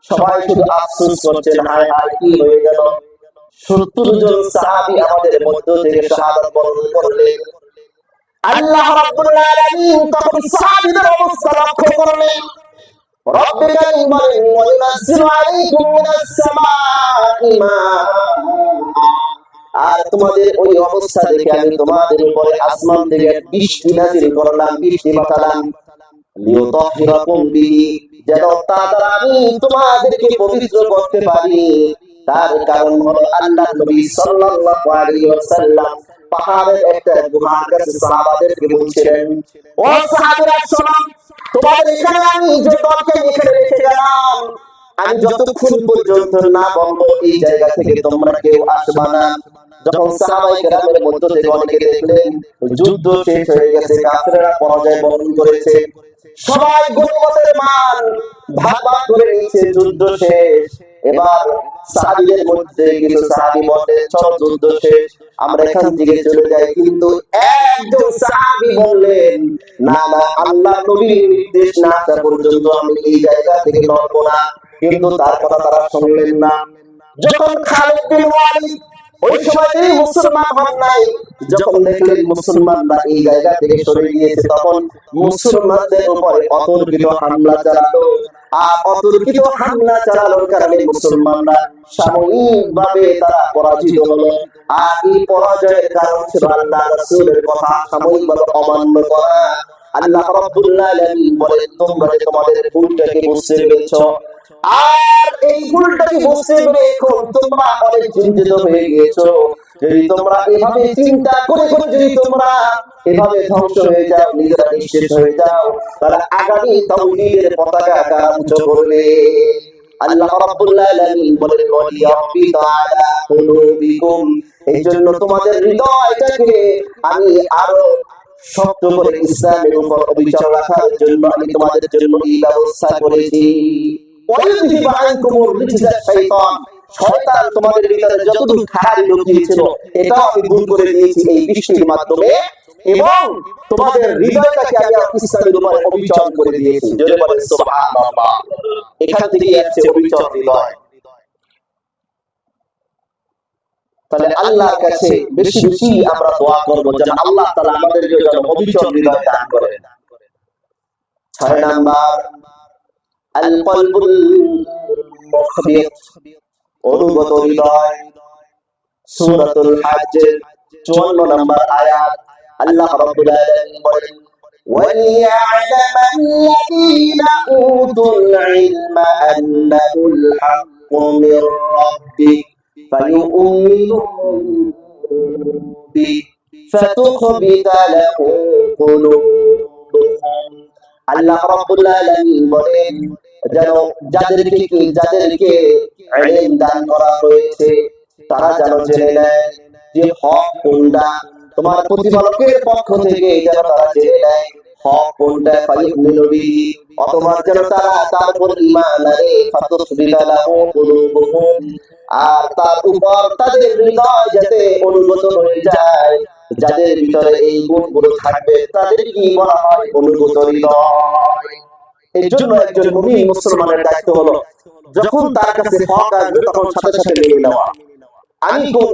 সবাই শুধু আফসোস করছেন, হায় হায় কি হয়ে গেল, 70 জন সাহাবী আমাদের মধ্য থেকে শাহাদাত বরণ করলেন। আল্লাহ রাব্বুল আলামিন তখন সাহাবীদের অবস্থা লক্ষ্য করলেন। রব্বে কারীম বলেন ওয়ানাজ্জিলু আলাইকুম মিনাস সামাই মাআ, আর তোমাদের ওই অবস্থা দেখে আমি তোমাদের উপরে আসমান থেকে বৃষ্টি নাযিল করলাম, বৃষ্টি পাঠালাম। লিয়ুতাহহিরাকুম বিহি, যেন তা দ্বারা আমি তোমাদেরকে পবিত্র করতে পারি। তার কারণ হলো আল্লাহ নবী সাল্লাল্লাহু আলাইহি ওয়াসাল্লাম পাহাড়ের একটা গুহার কাছে সাহাবাদেরকে বলছিলেন, ও সাহাবীরা শোনো, তোমাদের এখানে আমি যে দলকে এখানে রেখে গেলাম, আমি যতক্ষণ পর্যন্ত না বলবো এই জায়গা থেকে তোমরা কেউ আসবা না। যখন সাহাবায়ে কেরামের মধ্য থেকে অনেকে দেখলেন যুদ্ধ শেষ হয়ে গেছে, কাফেররা পরাজয় বরণ করেছে, সবাই গনিমতের মাল ভাগ ভাগ করে নিয়েছে, যুদ্ধ শেষ। এবার সাহাবীদের মধ্যে কিছু সাহাবী বললেন, চলো যুদ্ধ শেষ, আমরা এখান থেকে চলে যাই। কিন্তু একজন সাহাবী বললেন, না না, আল্লাহ নবীর নির্দেশ না আসা পর্যন্ত আমি এই জায়গা থেকে নড়বো না। কিন্তু তার কথা তারা শুনলেন না। যখন খালিদ বিন ওয়ালিদ ওই সময়তেই মুসলমান হন নাই, যখন দেখলেন মুসলমানরা এই জায়গা থেকে সরে গিয়েছে, তখন মুসলমানদের উপরে অতর্কিত হামলা চালালো। আর অতর্কিত হামলা চালানোর কারণে মুসলমানরা সাময়িকভাবে তারা পরাজিত হলো। আর এই পরাজয়ের কারণ ছিল আল্লাহ রাসূলের কথা সাময়িকভাবে অমান্য করা। আল্লাহ রাব্বুল আলামিন বলেন, তোমরা তোমাদের ভুলটাকে বুঝতে পেরেছো, আর এই ভুলটাকে বুঝতে পেরে এখন তোমরা অনেক চিন্তিত হয়ে গিয়েছো। যদি তোমরা এভাবে চিন্তা করে করে যদি তোমরা এভাবে ধ্বংস হয়ে যাও, নিজেরা নিঃশেষ হয়ে যাও, তাহলে আগামী তাওহীদের পতাকা কারা উঁচু করবে? আল্লাহ রাব্বুল আলামিন বলেন, ওয়ালিয়াবিতা আলা কুলুবিকুম, এই জন্য তোমাদের হৃদয়টাকে আমি আরো শক্ত করে ইসলামের উপর অবিচল রাখার জন্য আমি তোমাদের জন্য এই ব্যবস্থা করেছি। শয়তান তোমাদের ভিতরে যতটুকু খারাপ লুকিয়েছিল এটাও আমি দূর করে দিয়েছি এই বৃষ্টির মাধ্যমে, এবং তোমাদের হৃদয়টাকে আমি ইসলামের উপর অবিচল করে দিয়েছি। জোরে বলেন সুবহানাল্লাহ। এখান থেকে আসছে অবিচল হৃদয়। তাহলে আল্লাহর কাছে বেশি বেশি আমরা দোয়া করব যেন আল্লাহ তাআলা আমাদেরকে যেন অবিচল হৃদয় দান করেন। 6 নাম্বার আল কলবুল মুখবিত, অনুগত হৃদয়। সূরাতুল হজ্জ 54 নম্বর আয়াত আল্লাহ রাব্বুল আলামিন বলেন, وَلِيَعْلَمَ الَّذِينَ أُوتُوا الْعِلْمَ أَنَّهُ الْحَقُّ مِنْ رَبِّكَ فَيُؤْمِنُوا بِهِ فَتُخْبِتَ لَهُ قُلُوبُهُمْ। আল্লাহ রাব্বুল আলামিন বলেন, যেন যাদেরকে ইলম দান করা হয়েছে তারা যেন জেনে নেয় যে হক কোনটা, তোমার প্রতিপালকের পক্ষ থেকে যেন তারা জেনে নেয় হক কোনটা। ফায়ুমিনু বিহি, অথবা যেন তারা তার উপর ঈমান আনে। ফাতুসবিতা লাহু কুলুবুহুম, আর তার উপর তাদের হৃদয় যাতে অনুগত হয়ে যায়। যাদের ভিতরে এই গুণগুলো থাকবে তাদের কি বলা হয়? অনুগত হৃদয়। এই জন্য একজন মুমিন মুসলমানের দায়িত্ব হলো যখন তার কাছে হক আসবে তখন সাথে সাথে মেনে নেওয়া। আমি কোন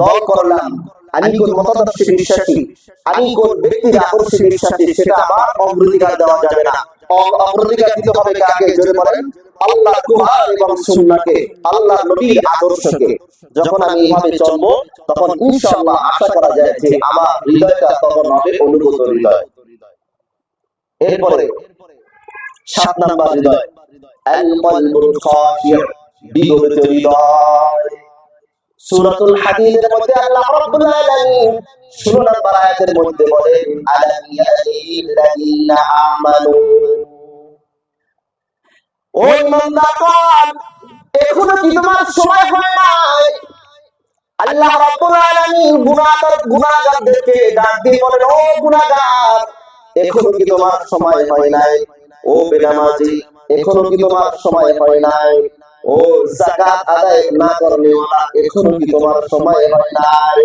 দল করলাম, আমি কোন মতাদর্শে বিশ্বাসী, আমি কোন ব্যক্তির আদর্শে বিশ্বাসী, সেটা আবার অগ্রাধিকার দেওয়া যাবে না। অগ্রাধিকার দিতে হবে কাকে? জোরে বলেন আল্লাহ কুরআন এবং সুন্নাহকে, আল্লাহ নবীর আদর্শকে যখন আমি এইভাবে চলবো, তখন ইনশাআল্লাহ আশা করা যায় যে আমার হৃদয়টা তখন হবে অনুগত হৃদয়। এরপরে 7 নাম্বার হৃদয়, আল কলবুল খাশিয়, বিগলিত হৃদয়। সূরাতুল হাদীদের মধ্যে আল্লাহ রাব্বুল আলামিন 16 নম্বর আয়াতের মধ্যে বলেন, আলাম ইয়ালিল্লাযীনা আমানু, ও ইমানদারগণ, এখনো কি তোমার সময় হয় নাই? আল্লাহ রাব্বুল আলামিন গুনাহগারদেরকে ডাক দিয়ে বলেন, ও গুনাহগার, এখনো কি তোমার সময় হয় নাই? ও বেনামাজি, এখনো কি তোমার সময় হয় নাই? ও যাকাত আদায় না করনেওয়ালা, এখনো কি তোমার সময় হয় নাই?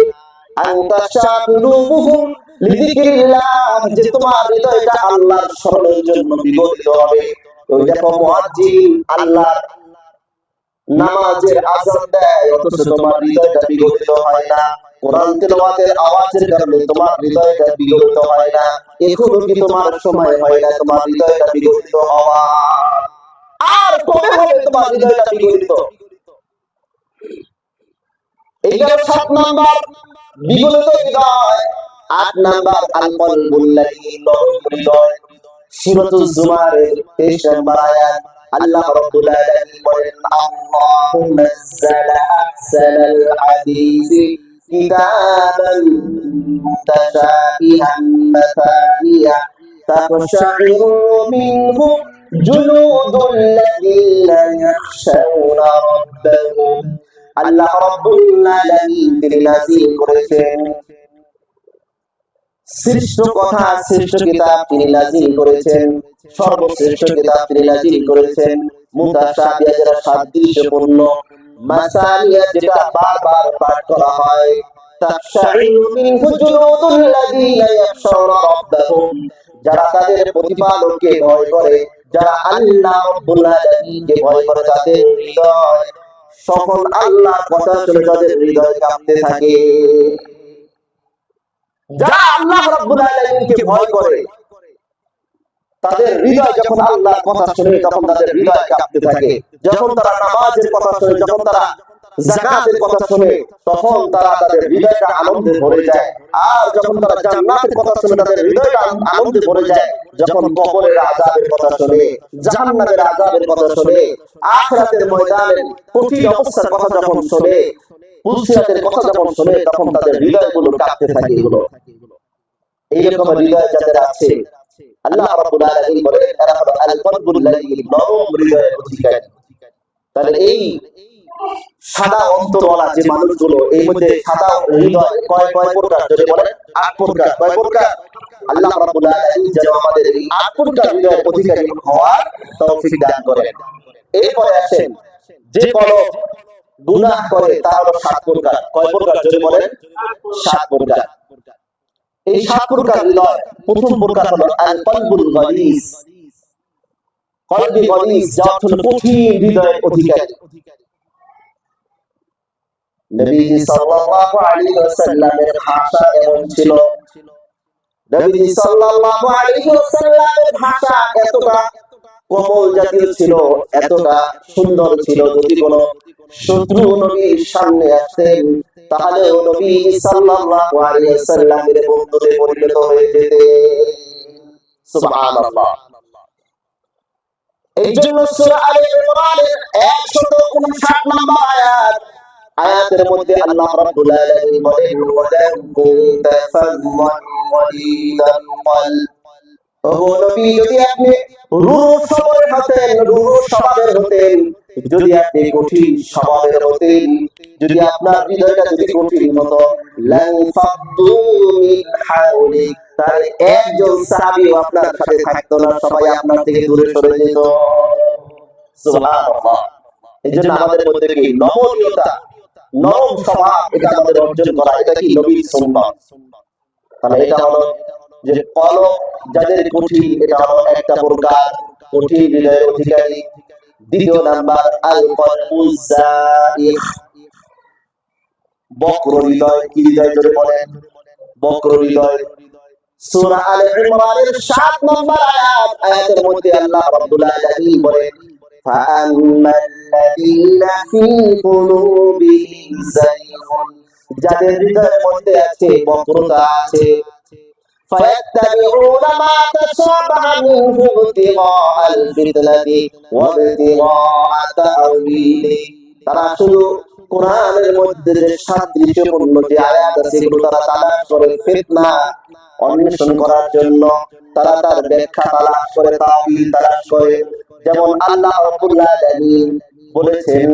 আনতা শাকুলুহুম লিযিকরিল্লাহ, যে তোমার হৃদয়টা আল্লাহর স্মরণের জন্য বিগলিত হবে। ওই দেখো মুয়াজ্জিন আল্লাহর নামাজের আযান দেয়, অথচ তোমার হৃদয়টা বিগলিত হয় না। কোরআন তেলাওয়াতের আওয়াজের কারণে তোমার হৃদয়টা বিগলিত হয় না। এখনো কি তোমার সময় হয় না তোমার হৃদয়টা বিগলিত হওয়া? আর কবে হবে তোমার হৃদয়টা বিগলিত? এই গেল 7 নাম্বার বিগলিত হৃদয়। 8 নাম্বার আল কলবুল লাযীন, হৃদয়। সূরাতুজ জুমারের 23 নম্বর আয়াত আল্লাহ রাব্বুল আলামিন বলেন, আল্লাহু নাযালা আহসানাল হাদিসি কিতাবান মুতাশাবিহান মাসানিয়া তাকশাইরু মিনহু জুলুদুল লাযীনা ইয়াখশাউনা রাব্বাহুম। আল্লাহ রাব্বুল আলামিন তিনি নাযিল করেছেন শ্রেষ্ঠ কথা, শ্রেষ্ঠ কিতাব তিনি নাযিল করেছেন, সর্বশ্রেষ্ঠ কিতাব তিনি নাযিল করেছেন। মুতাশাবিহা, যেটা সাদৃশ্যপূর্ণ, মাসানিয়া, যেটা বারবার পাঠ করা হয়, তাকশাইরু মিনহু জুলুদুল লাযীনা ইয়াখশাউনা রাব্বাহুম, যারা তাদের প্রতিপালককে ভয় করে, যারা আল্লাহ রাব্বুল আলামিনকে ভয় করে, তাদের হৃদয় সকল আল্লাহর কথা শুনে তাদের হৃদয় কাঁপতে থাকে। যারা আল্লাহ রাব্বুল আলামিনকে ভয় করে, তাদের হৃদয় যখন আল্লাহর কথা শুনে তখন তাদের হৃদয় কাঁপতে থাকে। যখন তারা নামাজের কথা শুনে, যখন তারা যাকাতের কথা শুনে, তখন তাদের হৃদয়টা আনন্দে ভরে যায়। আর যখন তারা জান্নাতের কথা শুনে তাদের হৃদয়টা আনন্দে ভরে যায়। যখন কবরের আযাবের কথা শুনে, জাহান্নামের আযাবের কথা শুনে, আখিরাতের ময়দানের কঠিন অবস্থার কথা যখন শুনে, পুলসিরাতের কথা যখন শুনে, তখন তাদের হৃদয়গুলো কাঁপতে থাকে। এগুলো এইরকম হৃদয় যাদের আছে, আল্লাহ রাব্বুল আলামিন বলেন, এরা হলো আল কলবুল লাযীন, নরম হৃদয়ের অধিকারী। তাহলে এই সাদা অন্তরওয়ালা যে মানুষগুলো, এই মধ্যে সাদা হৃদয় কয় প্রকার যদি বলেন? 8 প্রকার। কয় প্রকার? আল্লাহ রাব্বুল আলামিন যেন আমাদের এই 8 প্রকার হৃদয়ের অধিকারী হওয়ার তৌফিক দান করেন। এরপরে আসেন, যে কলব গুনাহ করে তা হলো 7 প্রকার। কয় প্রকার যদি বলেন? 7 প্রকার। এই 7 প্রকার হৃদয়, প্রথম প্রকার হলো আল কলবুল গালিজ, কলবে গালিজ, যা হলো কঠিন হৃদয়ের অধিকারী। নবীজি সাল্লাল্লাহু আলাইহি ওয়াসাল্লামের ভাষা এমন ছিল, নবীজি সাল্লাল্লাহু আলাইহি ওয়াসাল্লামের ভাষা এতটা কোমল জাতীয় ছিল, এতটা সুন্দর ছিল, যদি কোনো শত্রু নবীর সামনে আসতেন তাহলে নবী সাল্লাল্লাহু আলাইহি ওয়াসাল্লামের বন্ধুতে পরিণত হয়ে যেতেন। সুবহানাল্লাহ। এই জন্য সূরা আলে ইমরানের 159 নম্বর আয়াতের মধ্যে আল্লাহ রাব্বুল আলামিন বলেন, ওয়ালাউ কুনতা ফাযমান গালিযাল কলব, ও নবী, যদি আপনি রুরু স্বভাবের হতেন, যদি আপনি কঠিন স্বভাবের হতেন, যদি আপনার হৃদয়টা যদি কঠিন হতো, লান ফাদ্দু মিন হাওলিক, তাহলে একজন সাহাবীও আপনার সাথে থাকতো না, সবাই আপনার থেকে দূরে সরে যেত। সুবহানাল্লাহ। এইজন্য আমাদের মধ্যে কি নমনীয়তা, নরম স্বভাব, এটা আমাদের অর্জন করা, এটা কি নবীর সুন্নাত। তাহলে এটা হলো যে কলব যাদের কঠিন, এটা হলো একটা প্রকার কঠিন হৃদয়ের অধিকারী। দ্বিতীয় নাম্বার আল কলবুজ যায়িগ, বক্র হৃদয়। কি হৃদয় জোরে বলেন? বক্র হৃদয়। সূরা আলে ইমরানের 7 নম্বর আয়াতের মধ্যে আল্লাহ রাব্বুল আলামিন বলেন, فأما الذين في قلوبهم زيغ যাদের হৃদয়ের মধ্যে আছে বক্রতা আছে فيتبعون ما تشابه منه ابتغاء الفتنة وابتغاء تأويله তারা শুধু কোরআনের মধ্যে যে সাদৃশ্যপূর্ণ যে আয়াত আছে এগুলো তারা তালাশ করে ফিতনা অন্বেষণ করার জন্য তারা তার ব্যাখ্যা তালাশ করে তাওয়িল তালাশ করে যেমন আল্লাহ রাব্বুল আলামিন বলেছেন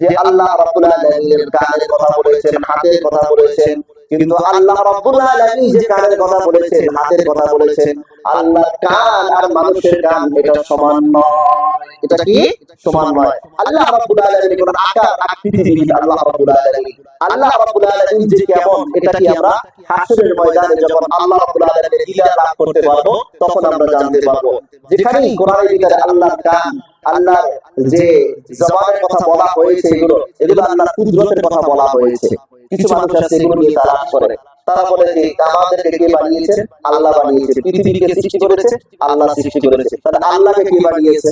যে আল্লাহ রাব্বুল আলামিন কানের কথা বলেছেন হাতের কথা বলেছেন কিন্তু আল্লাহ রাব্বুল আলামিন যে কানের কথা বলেছেন হাতের কথা বলেছেন আল্লাহর কান আর মানুষের কান এটা সমান নয় এটা কি সমান নয় আল্লাহ রাব্বুল আলামিন কোন আকার আকৃতিবিহীন আল্লাহ রাব্বুল আলামিন যে কেমন এটা কি আমরা হাসরের ময়দানে যখন আল্লাহ রাব্বুল আলামিনের দিদার লাভ করতে পারবো তখন আমরা জানতে পারবো যেখানে কোরআনের ভিতরে আল্লাহর কান আল্লাহর যে জবানের কথা বলা হয়েছে এগুলো আল্লাহর কুদরতের কথা বলা হয়েছে কিছু মানুষ আছে এগুলো নিয়ে তালাশ করে তারা বলে যে আমাদেরকে কে বানিয়েছে আল্লাহ বানিয়েছে পৃথিবীকে সৃষ্টি করেছে আল্লাহ সৃষ্টি করেছে তাহলে আল্লাহকে কে বানিয়েছে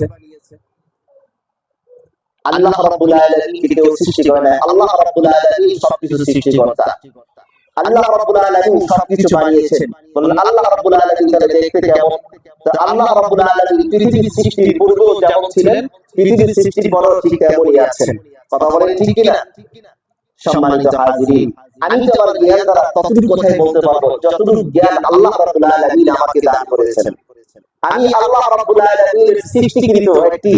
আল্লাহ রাব্বুল আলামিন কেউ সৃষ্টি করে না আল্লাহ রাব্বুল আলামিন সবকিছু সৃষ্টিকর্তা আল্লাহ রাব্বুল আলামিন সবকিছু বানিয়েছেন বলেন আল্লাহ রাব্বুল আলামিন তাহলে দেখতে কেমন তো আল্লাহ রাব্বুল আলামিন পৃথিবীর সৃষ্টির পূর্বেও যেমন ছিলেন পৃথিবীর সৃষ্টির পরেও ঠিক তেমনই আছেন কথা বলেন ঠিক কি না সম্মানিত হাজিরিন আমি তো আমার জ্ঞান দ্বারা ততটুকু কথাই বলতে পারবো যতটুকু জ্ঞান আল্লাহ রাব্বুল আলামিন আমাকে দান করেছেন আমি আল্লাহ রাব্বুল আলামিনের সৃষ্টিকৃত একটি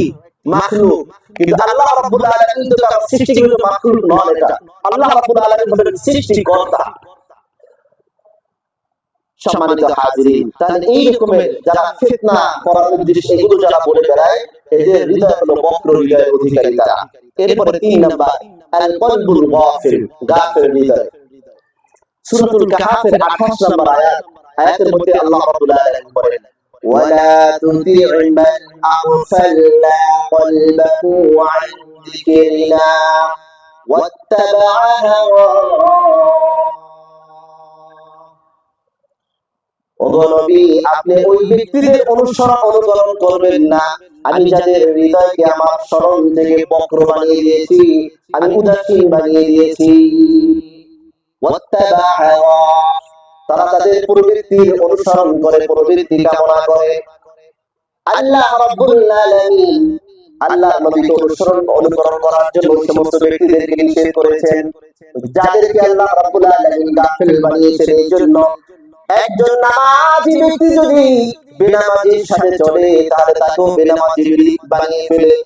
মাখলুক কিন্তু আল্লাহ রাব্বুল আলামিন তো তার সৃষ্টিকৃত মাখলুক নন এটা আল্লাহ রাব্বুল আলামিন হলেন সৃষ্টিকর্তা সম্মানিত হাজিরিন তাহলে এই রকমের যারা ফিতনা করার উদ্দেশ্যে এগুলো যারা বলে বেড়ায় এদের হৃদয় হলো বক্র হৃদয়ের অধিকারী তারা এরপরে 3 নাম্বার আল কলবুল গাফিল হৃদয় সূরাতুল কাহফের 28 নম্বর আয়াতের মধ্যে আল্লাহ রাব্বুল আলামিন বলেন ওয়ালা তুতি'উ মান আগফালনা কলবাহু আন যিকরিনা ওয়াত্তাবা'a হাওয়া ওগো নবী আপনি ওই ব্যক্তিদের অনুকরণ করবেন না আমি যাদের হৃদয়কে আমার স্মরণ থেকে বক্র বানিয়ে দিয়েছি আমি উদাসীন বানিয়ে দিয়েছি তারা তাদের প্রবৃত্তির অনুসরণ করে প্রবৃত্তি কামনা করে আল্লাহ রাব্বুল আলামিন আল্লাহ নবীকে অনুকরণ করার জন্য ওই সমস্ত ব্যক্তিদেরকে নিষেধ করেছেন যাদেরকে আল্লাহ রাব্বুল আলামিন গাফিল বানিয়েছেন এই জন্য একজন নামাজি ব্যক্তি যদি বেনামাজির সাথে চলে তাহলে তাকেও বেনামাজি বানিয়ে ফেলে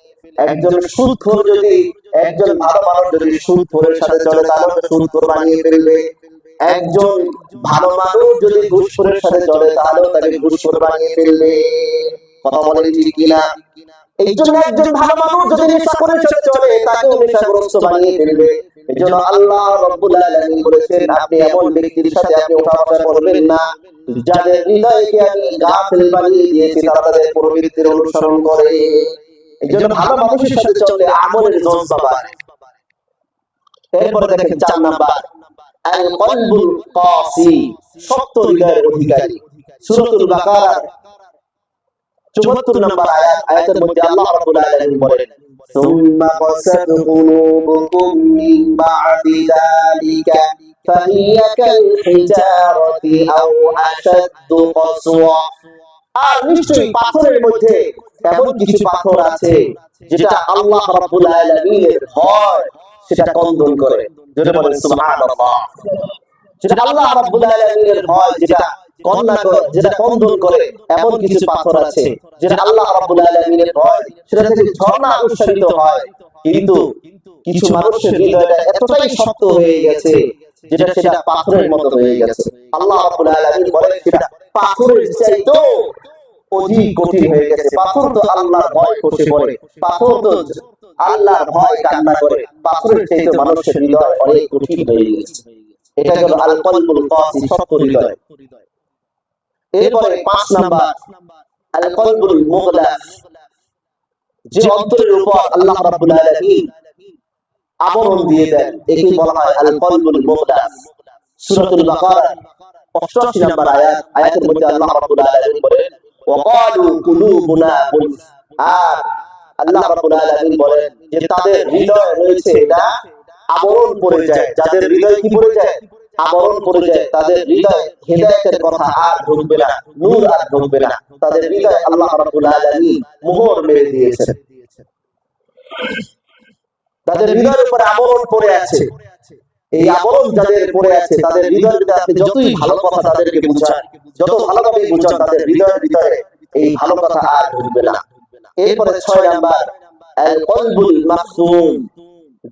একজন সুদখোর যদি একজন ভালো মানুষ যদি সুদখোরের সাথে চলে তাহলে সুদখোর বানিয়ে ফেলবে একজন ভালো মানুষ যদি ঘুষখোরের সাথে চলে তাহলে তাকে ঘুষখোর বানিয়ে ফেলবে কথা বলেন ঠিক কিনা এই জন্য একজন ভালো মানুষ যদি নেশাখোরের সাথে চলে তাকেও নেশাগ্রস্ত বানিয়ে ফেলবে এজন্য আল্লাহ রাব্বুল আলামিন বলেছেন আপনি এমন ব্যক্তির সাথে আপনি ওঠা বসা করবেন না যাদের হৃদয়কে আমি গাফিল বানিয়ে দিয়েছি তারা তাদের প্রবৃত্তির অনুসরণ করে এজন্য ভালো মানুষের সাথে চললে আমলের জজবা বাড়ে এরপরে দেখেন 4 নাম্বার আল কলবুল কাসি শক্ত হৃদয়ের অধিকারী সূরাতুল বাকারার 74 নম্বর আয়াতের মধ্যে আল্লাহ রাব্বুল আলামিন বলেন সুম্মা কাসাত কুলুবুকুম মিন বা'দি যালিকা ফাহিয়া কাল হিজারতি আও আশাদ্দু কাসওয়া আর নিশ্চয়ই পাথরের মধ্যে এমন কিছু পাথর আছে যেটা আল্লাহ রাব্বুল আলামিনের ভয় সেটা কন্দন করে যেটা বলেন সুবহানাল্লাহ যেটা আল্লাহ রাব্বুল আলামিনের ভয় যেটা যেটা কন্দন করে এমন কিছু পাথর আছে যেটা আল্লাহ রাব্বুল আলামিনের ভয় সেটা থেকে ঝর্ণা উৎসারিত হয় কিন্তু কিছু মানুষের হৃদয়টা এতটাই শক্ত হয়ে গেছে যেটা সেটা পাথরের মতো হয়ে গেছে আল্লাহ রাব্বুল আলামিন বলেন সেটা পাথরের চাইতেও অধিক কঠিন হয়ে গেছে পাথর তো আল্লাহর ভয় খসে পড়ে পাথর তো আল্লাহর ভয় কান্না করে পাথরের চাইতে মানুষের হৃদয় অনেক কঠিন হয়ে গেছে এটা হলো আল কলবুল কাসি শক্ত হৃদয় এরপরে 5 নাম্বার আল কলবুল মুগলাফ যে অন্তরের উপর আল্লাহ রাব্বুল আলামিন আবরণ দিয়ে দেন একে বলা হয় আল কলবুল মুগলাফ সূরাতুল বাকারা 88 নম্বর আয়াতের মধ্যে আল্লাহ রাব্বুল আলামিন বলেন ওয়াকালু কুলুবুনা গুলফ। আর আল্লাহ রাব্বুল আলামিন বলেন যে তাদের হৃদয় রয়েছে এটা আবরণ পড়ে যায়। যাদের হৃদয় কি পড়ে যায়? আবরণ পড়ে যায়। তাদের হৃদয় হেদায়েতের কথা আর ঢুকবে না, নূর আর ঢুকবে না। তাদের হৃদয় আল্লাহ রাব্বুল আলামিন মোহর মেরে দিয়েছেন। তাদের হৃদয়ের উপরে আবরণ পড়ে আছে। এই আবরণ যাদের পড়ে আছে তাদের হৃদয়ের ভিতরে আপনি যতই ভালো কথা তাদেরকে বুঝান, যত ভালোভাবে বুঝান, তাদের হৃদয়ের ভিতরে এই ভালো কথা আর ঢুকবে না। এরপরে 6 নাম্বার আল কলবুল মাকসুম,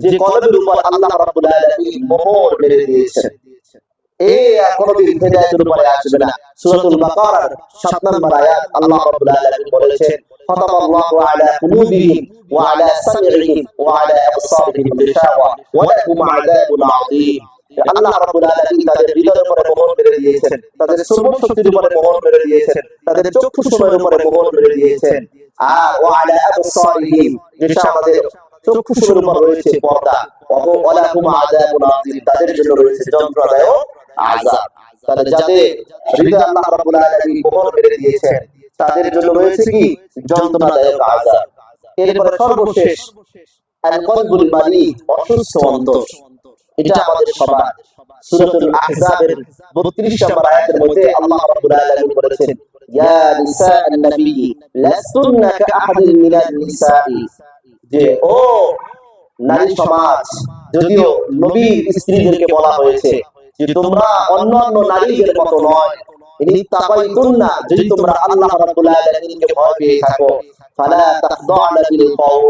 যে কলবের উপর আল্লাহ রাব্বুল আলামিন মোহর মেরে দিয়েছেন, এই কোনদিন হেদায়েতের উপরে আসবে না। সূরাতুল বাকারার 7 নম্বর আয়াত আল্লাহ রাব্বুল আলামিন বলেছেন ফাতাবাল্লাহু আলা কুলুবিহিম ওয়া আলা সামিইহিম ওয়া আলা আবসারিহিম গিশাওয়া ওয়া লাহুম আযাবুন আযীম। আল্লাহ রাব্বুল আলামিন তাদের হৃদয়ের উপরে মোহর মেরে দিয়েছেন, তাদের শ্রবণ শক্তির উপরে মোহর মেরে দিয়েছেন, তাদের চক্ষু সময়ের উপরে মোহর মেরে দিয়েছেন। আর ওয়া আলা আবসারিহিম, যেটা আমাদের চক্ষু সময়ের উপর রয়েছে পর্দা, ওয়া লাহুম আযাবুন আযীম, তাদের জন্য রয়েছে যন্ত্রণাদায়ক আযাব। তাহলে যাদের হৃদয় আল্লাহ রাব্বুল আলামিন মোহর মেরে দিয়েছেন তাদের জন্য রয়েছে কি? যন্ত্রণাদায়ক আযাব। এরপরে সর্বশেষ আল কলবুল মারিদ, অসুস্থ অন্তর। এটা আমাদের সবার। সূরাতুল আহজাবের 32 নম্বর আয়াতের মধ্যে আল্লাহ রাব্বুল আলামিন বলেছেন ইয়া নিসাআন নবী লাস্তুন্না কাআহাদিন মিনান নিসাই, যে ও নারী সমাজ, যদিও নবীর স্ত্রীদেরকে বলা হয়েছে যে তোমরা অন্যান্য নারীদের মতো নয়, ইত্তাকাইতুন্না, যদি তোমরা আল্লাহ রাব্বুল আলামিনকে ভয় পেয়ে থাকো, ফালা তাখদা'না বিল কওল,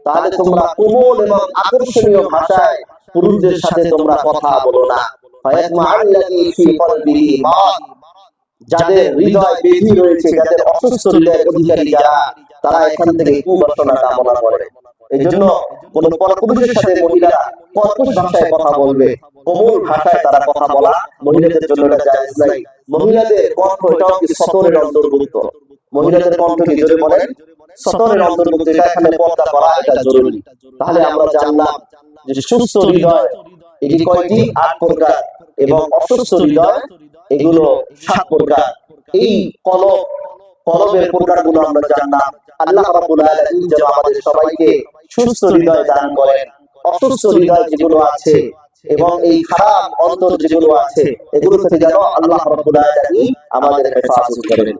তাহলে তোমরা কোমল এবং আকর্ষণীয় ভাষায় পুরুষদের সাথে তোমরা কথা বলো না। ফায়াতমাআল্লাযী ফি কলবিহি মারাদ, যাদের হৃদয় ব্যাধি রয়েছে, যাদের অসুস্থ হৃদয়ের অধিকারী যারা, তারা এখান থেকে কুবাসনা কামনা করে। এই জন্য কোন পরপুরুষের সাথে মহিলারা কর্কশ ভাষায় কথা বলবে, কোমল ভাষায় তারা কথা বলা মহিলাদের জন্য এটা জায়েজ নাই। মহিলাদের কণ্ঠ এটাও কি সতরের অন্তর্ভুক্ত। মহিলাদের কণ্ঠ কি জোরে বলেন? সতরের অন্তর্ভুক্ত। এটা এখানে পর্দা করা এটা জরুরি। তাহলে আমরা জানলাম যে সুস্থ হৃদয় এটি কয়টি? 8 প্রকার, এবং অসুস্থ হৃদয় এগুলো 7 প্রকার। এই কলবের প্রকারগুলো আমরা জানলাম। আল্লাহ রাব্বুল আলামিন যেন আমাদের সবাইকে সুস্থ হৃদয় দান করেন। অসুস্থ হৃদয় যেগুলো আছে এবং এই খারাপ অন্তর যেগুলো আছে এগুলো থেকে যেন আল্লাহ রাব্বুল আলামিন আমাদের হেফাজত করেন।